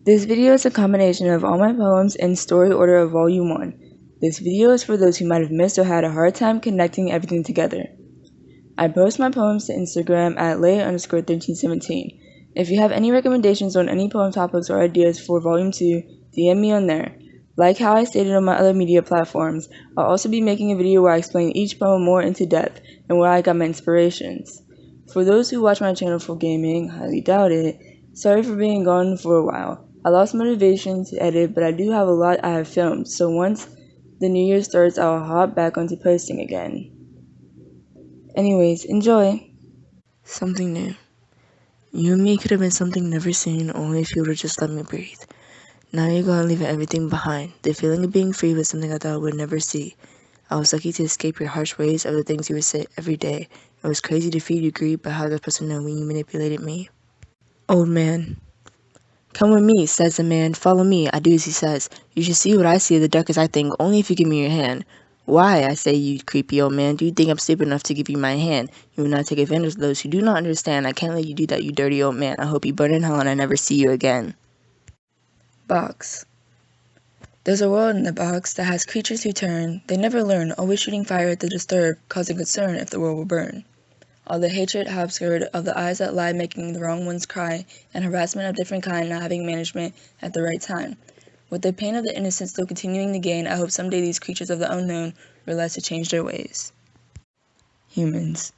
This video is a combination of all my poems in story order of Volume 1. This video is for those who might have missed or had a hard time connecting everything together. I post my poems to Instagram at lay_1317. If you have any recommendations on any poem topics or ideas for Volume 2, DM me on there. Like how I stated on my other media platforms, I'll also be making a video where I explain each poem more into depth and where I got my inspirations. For those who watch my channel for gaming, highly doubt it, sorry for being gone for a while. I lost motivation to edit, but I do have a lot I have filmed, so once the new year starts, I'll hop back onto posting again. Anyways, enjoy! Something new. You and me could have been something never seen, only if you would've just let me breathe. Now you're gone, leaving everything behind. The feeling of being free was something I thought I would never see. I was lucky to escape your harsh ways of the things you would say every day. It was crazy to feed you greed, but how was I supposed to know when you manipulated me? Old man. Come with me, says the man. Follow me, I do as he says. You should see what I see, the dark as I think, only if you give me your hand. Why, I say, you creepy old man, do you think I'm stupid enough to give you my hand? You will not take advantage of those who do not understand. I can't let you do that, you dirty old man. I hope you burn in hell and I never see you again. Box. There's a world in the box that has creatures who turn. They never learn, always shooting fire at the disturbed, causing concern if the world will burn. All the hatred obscured of the eyes that lie, making the wrong ones cry, and harassment of different kind not having management at the right time. With the pain of the innocent still continuing to gain, I hope someday these creatures of the unknown realize to change their ways. Humans.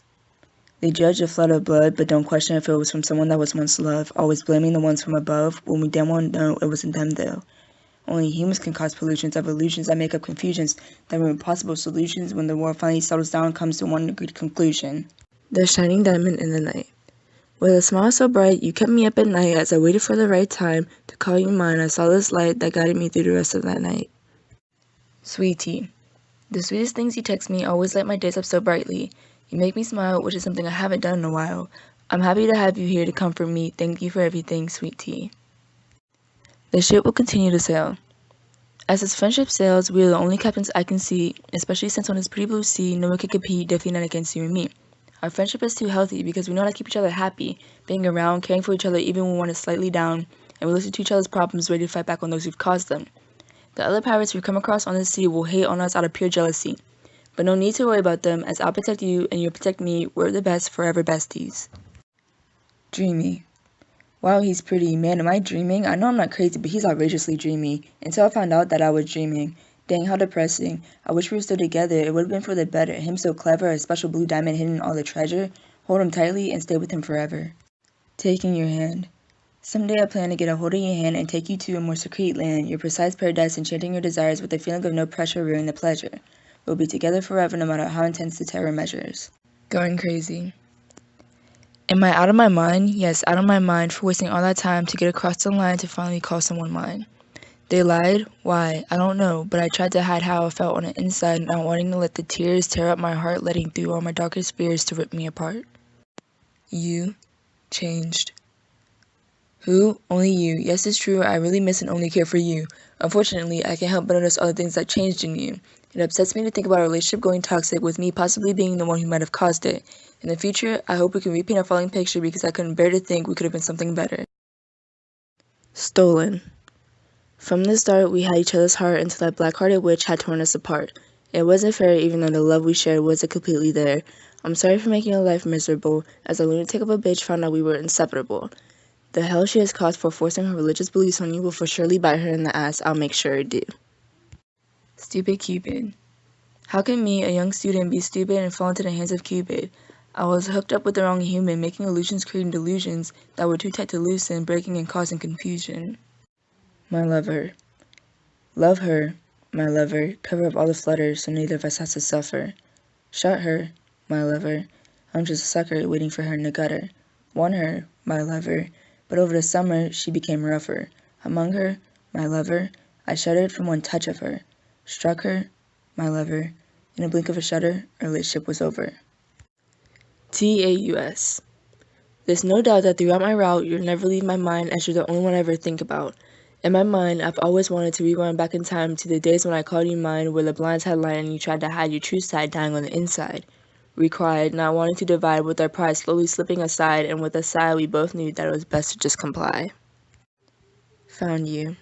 They judge a flood of blood, but don't question if it was from someone that was once loved, always blaming the ones from above, when we damn well know it wasn't them though. Only humans can cause pollutions of illusions that make up confusions that ruin possible solutions when the world finally settles down and comes to one agreed conclusion. The shining diamond in the night. With a smile so bright, you kept me up at night as I waited for the right time to call you mine. I saw this light that guided me through the rest of that night. Sweetie. The sweetest things you text me always light my days up so brightly. You make me smile, which is something I haven't done in a while. I'm happy to have you here to comfort me. Thank you for everything, sweet tea. The ship will continue to sail. As this friendship sails, we are the only captains I can see, especially since on this pretty blue sea, no one can compete, definitely not against you and me. Our friendship is too healthy because we know how to keep each other happy, being around, caring for each other even when one is slightly down, and we listen to each other's problems, ready to fight back on those who've caused them. The other pirates we come across on the sea will hate on us out of pure jealousy, but no need to worry about them, as I'll protect you and you'll protect me. We're the best, forever besties. Dreamy. Wow, he's pretty. Man, am I dreaming? I know I'm not crazy, but he's outrageously dreamy. Until I found out that I was dreaming. Dang, how depressing. I wish we were still together. It would have been for the better. Him so clever, a special blue diamond hidden in all the treasure. Hold him tightly and stay with him forever. Taking your hand. Someday I plan to get a hold of your hand and take you to a more secret land, your precise paradise, enchanting your desires with the feeling of no pressure ruining the pleasure. We'll be together forever no matter how intense the terror measures. Going crazy. Am I out of my mind? Yes, out of my mind for wasting all that time to get across the line to finally call someone mine. They lied? Why? I don't know, but I tried to hide how I felt on the inside, not wanting to let the tears tear up my heart, letting through all my darkest fears to rip me apart. You changed. Who? Only you. Yes, it's true, I really miss and only care for you. Unfortunately, I can't help but notice all the things that changed in you. It upsets me to think about our relationship going toxic, with me possibly being the one who might have caused it. In the future, I hope we can repaint our falling picture because I couldn't bear to think we could have been something better. Stolen. From the start, we had each other's heart until that black-hearted witch had torn us apart. It wasn't fair, even though the love we shared wasn't completely there. I'm sorry for making your life miserable, as a lunatic of a bitch found out we were inseparable. The hell she has caused for forcing her religious beliefs on you will for surely bite her in the ass. I'll make sure it do. Stupid Cupid. How can me, a young student, be stupid and fall into the hands of Cupid? I was hooked up with the wrong human, making illusions creating delusions that were too tight to loosen, breaking and causing confusion. My lover. Love her, my lover, cover up all the flutter so neither of us has to suffer. Shut her, my lover, I'm just a sucker waiting for her in the gutter. Won her, my lover, but over the summer she became rougher. Among her, my lover, I shuddered from one touch of her. Struck her, my lover, in a blink of a shutter, our relationship was over. TAUS. There's no doubt that throughout my route, you'll never leave my mind, as you're the only one I ever think about. In my mind, I've always wanted to rewind back in time to the days when I called you mine, where the blinds had light and you tried to hide your true side dying on the inside. We cried, not wanting to divide, with our pride slowly slipping aside, and with a sigh we both knew that it was best to just comply. Found you.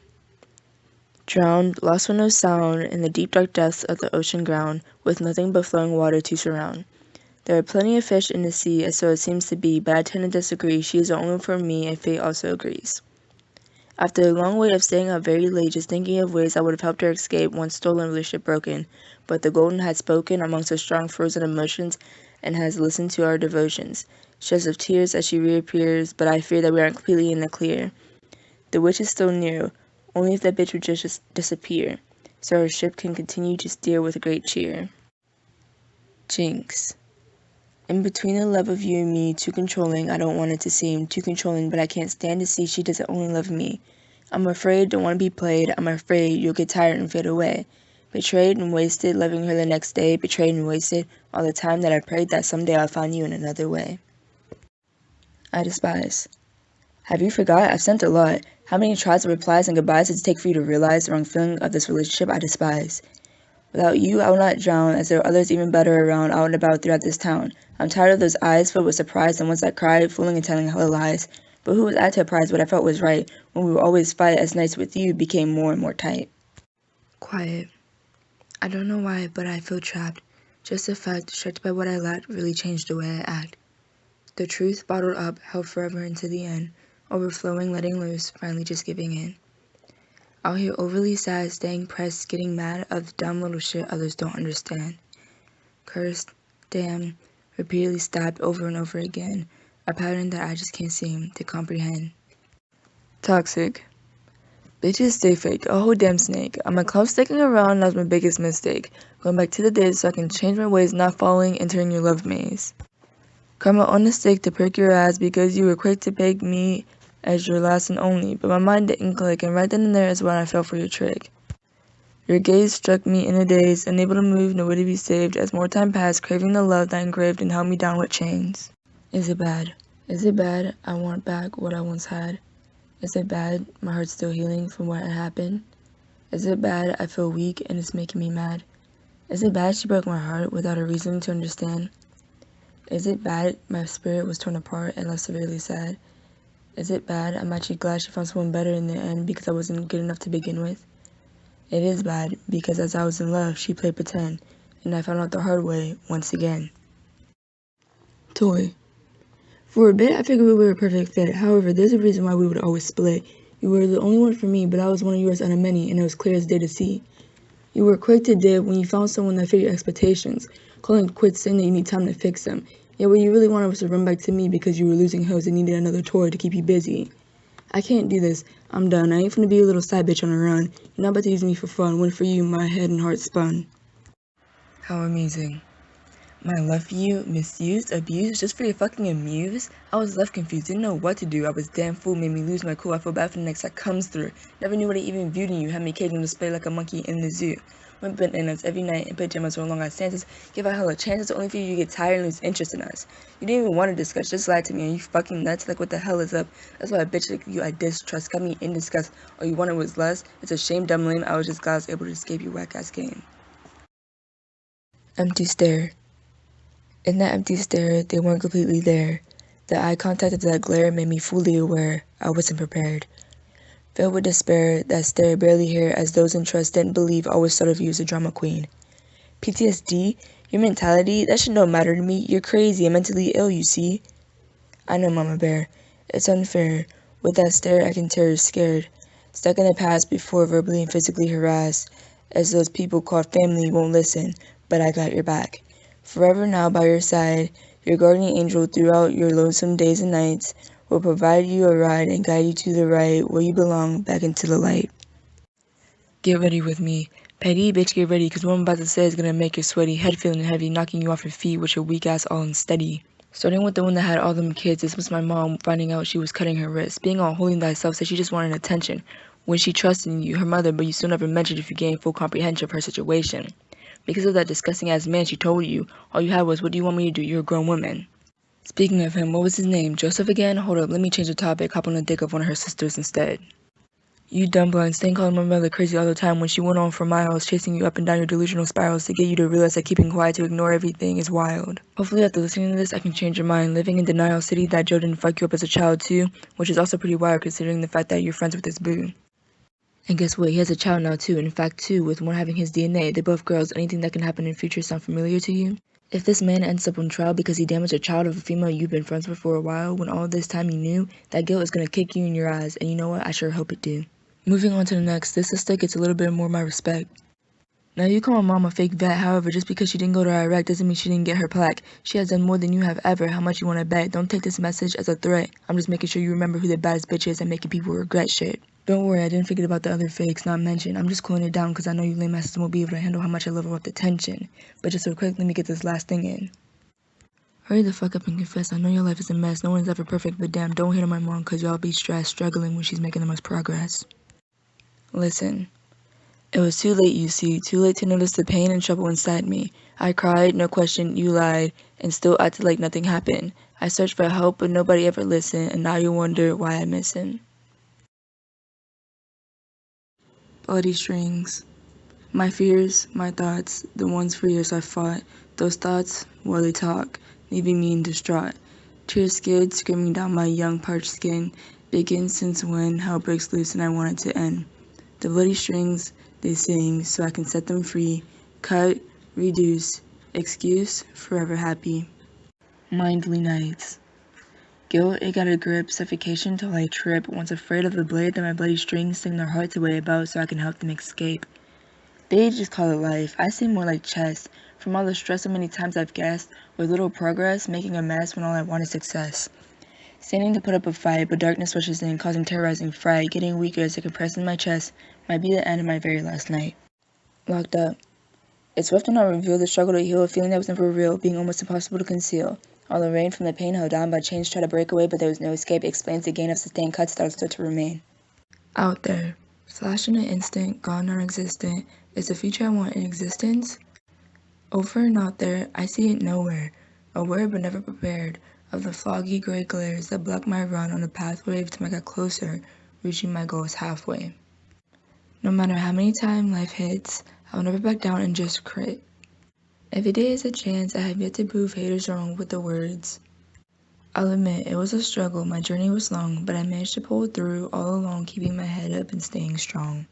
Drowned, lost with no sound, in the deep dark depths of the ocean ground, with nothing but flowing water to surround. There are plenty of fish in the sea, as so it seems to be, but I tend to disagree. She is the only one for me, and fate also agrees. After a long wait of staying up very late, just thinking of ways I would have helped her escape once stolen relationship broken, but the golden had spoken amongst her strong frozen emotions, and has listened to our devotions. Sheds of tears as she reappears, but I fear that we aren't completely in the clear. The witch is still near, only if that bitch would just disappear, so our ship can continue to steer with great cheer. Jinx. In between the love of you and me, too controlling, I don't want it to seem too controlling, but I can't stand to see she doesn't only love me. I'm afraid, don't want to be played, I'm afraid you'll get tired and fade away. Betrayed and wasted, loving her the next day, betrayed and wasted, all the time that I prayed that someday I'll find you in another way. I despise. Have you forgot? I've sent a lot. How many tries, replies, and goodbyes did it take for you to realize the wrong feeling of this relationship I despise? Without you, I will not drown, as there are others even better around, out and about throughout this town. I'm tired of those eyes filled with surprise and ones that cried, fooling and telling hella lies. But who was I to apprise what I felt was right, when we would always fight as nights with you became more and more tight? Quiet. I don't know why, but I feel trapped. Just the fact, distracted by what I lacked, really changed the way I act. The truth bottled up, held forever into the end, overflowing, letting loose, finally just giving in. Out here overly sad, staying pressed, getting mad of the dumb little shit others don't understand. Cursed, damned, repeatedly stabbed over and over again, a pattern that I just can't seem to comprehend. Toxic. Bitches stay fake, a whole damn snake. I'm a clump sticking around, that was my biggest mistake. Going back to the days so I can change my ways, not following, entering your love maze. Karma on the stick to prick your ass because you were quick to peg me as your last and only, but my mind didn't click, and right then and there is when I fell for your trick. Your gaze struck me in a daze, unable to move, no way to be saved, as more time passed, craving the love that engraved and held me down with chains. Is it bad? Is it bad I want back what I once had? Is it bad my heart's still healing from what had happened? Is it bad I feel weak and it's making me mad? Is it bad she broke my heart without a reason to understand? Is it bad my spirit was torn apart and left severely sad? Is it bad I'm actually glad she found someone better in the end because I wasn't good enough to begin with? It is bad because as I was in love, she played pretend, and I found out the hard way once again. Toy. For a bit, I figured we were a perfect fit. However, there's a reason why we would always split. You were the only one for me, but I was one of yours out of many, and it was clear as day to see. You were quick to dip when you found someone that fit your expectations, calling quits saying that you need time to fix them. Yet what you really wanted was to run back to me because you were losing hoes and needed another toy to keep you busy. I can't do this. I'm done. I ain't finna be a little side bitch on a run. You're not about to use me for fun. When for you, my head and heart spun. How amazing. My love for you, misused, abused, just for your fucking amuse? I was left confused, didn't know what to do. I was damn fool, made me lose my cool. I feel bad for the next that comes through. Never knew what I even viewed in you. Had me caged on display like a monkey in the zoo. Went bananas every night in pajamas or long ass stances. Give out hella chances only for you to get tired and lose interest in us. You didn't even want to discuss, just lied to me. And you fucking nuts? Like what the hell is up? That's why a bitch like you I distrust. Got me in disgust. All you wanted was less. It's a shame, dumb lame. I was just glad I was able to escape your whack ass game. Empty stare. In that empty stare, they weren't completely there. The eye contact of that glare made me fully aware I wasn't prepared. Filled with despair, that stare barely here as those in trust didn't believe I always thought of you as a drama queen. PTSD? Your mentality? That should no matter to me. You're crazy and mentally ill, you see. I know, Mama Bear. It's unfair. With that stare, I can tear scared. Stuck in the past before verbally and physically harassed, as those people called family won't listen, but I got your back. Forever now by your side, your guardian angel throughout your lonesome days and nights will provide you a ride and guide you to the right, where you belong, back into the light. Get ready with me. Petty bitch, get ready, cause what I'm about to say is gonna make you sweaty, head feeling heavy, knocking you off your feet with your weak ass all unsteady. Starting with the one that had all them kids, this was my mom finding out she was cutting her wrist. Being all holding thyself said she just wanted attention. When she trusted in you, her mother, but you still never mentioned if you gained full comprehension of her situation. Because of that disgusting ass man she told you, all you had was, what do you want me to do? You're a grown woman. Speaking of him, what was his name? Joseph again? Hold up, let me change the topic, hop on the dick of one of her sisters instead. You dumb blind, staying calling my mother crazy all the time when she went on for miles, chasing you up and down your delusional spirals to get you to realize that keeping quiet to ignore everything is wild. Hopefully after listening to this, I can change your mind. Living in denial city that Joe didn't fuck you up as a child too, which is also pretty wild considering the fact that you're friends with his boo. And guess what? He has a child now too. In fact, two, with one having his DNA. They're both girls. Anything that can happen in the future sound familiar to you? If this man ends up on trial because he damaged a child of a female you've been friends with for a while, when all this time you knew, that guilt is gonna kick you in your eyes. And you know what? I sure hope it do. Moving on to the next, this sister gets a little bit more of my respect. Now you call my mom a fake vet, however, just because she didn't go to Iraq doesn't mean she didn't get her plaque. She has done more than you have ever. How much you wanna bet? Don't take this message as a threat. I'm just making sure you remember who the baddest bitch is and making people regret shit. Don't worry, I didn't forget about the other fakes not mentioned. I'm just cooling it down because I know you lame asses won't be able to handle how much I level up the tension. But just real quick, let me get this last thing in. Hurry the fuck up and confess. I know your life is a mess. No one's ever perfect, but damn, don't hate on my mom because y'all be stressed, struggling when she's making the most progress. Listen. It was too late, you see, too late to notice the pain and trouble inside me. I cried, no question, you lied, and still acted like nothing happened. I searched for help, but nobody ever listened, and now you wonder why I miss him. Bloody strings. My fears, my thoughts, the ones for years I fought. Those thoughts, well, they talk, leaving me in distraught. Tears skid, screaming down my young parched skin. Begin since when hell breaks loose and I want it to end. The bloody strings, they sing, so I can set them free. Cut, reduce, excuse, forever happy. Mindly nights. Guilt, it got a grip, suffocation till I trip. Once afraid of the blade that my bloody strings sing their hearts away about so I can help them escape. They just call it life. I see more like chess. From all the stress so many times I've guessed, with little progress, making a mess when all I want is success. Standing to put up a fight, but darkness rushes in, causing terrorizing fright. Getting weaker as it compresses in my chest might be the end of my very last night. Locked up. It's swift to not reveal the struggle to heal, a feeling that was never real, being almost impossible to conceal. All the rain from the pain held down by chains tried to break away, but there was no escape. Explains the gain of sustained cuts that are still to remain. Out there. Flash in an instant, gone non-existent. Is the future I want in existence? Over and out there, I see it nowhere. Aware but never prepared of the foggy gray glares that block my run on the pathway every time I got closer, reaching my goals halfway. No matter how many times life hits, I'll never back down and just crit. Every day is a chance. I have yet to prove haters wrong with the words. I'll admit, it was a struggle, my journey was long, but I managed to pull through all along, keeping my head up and staying strong.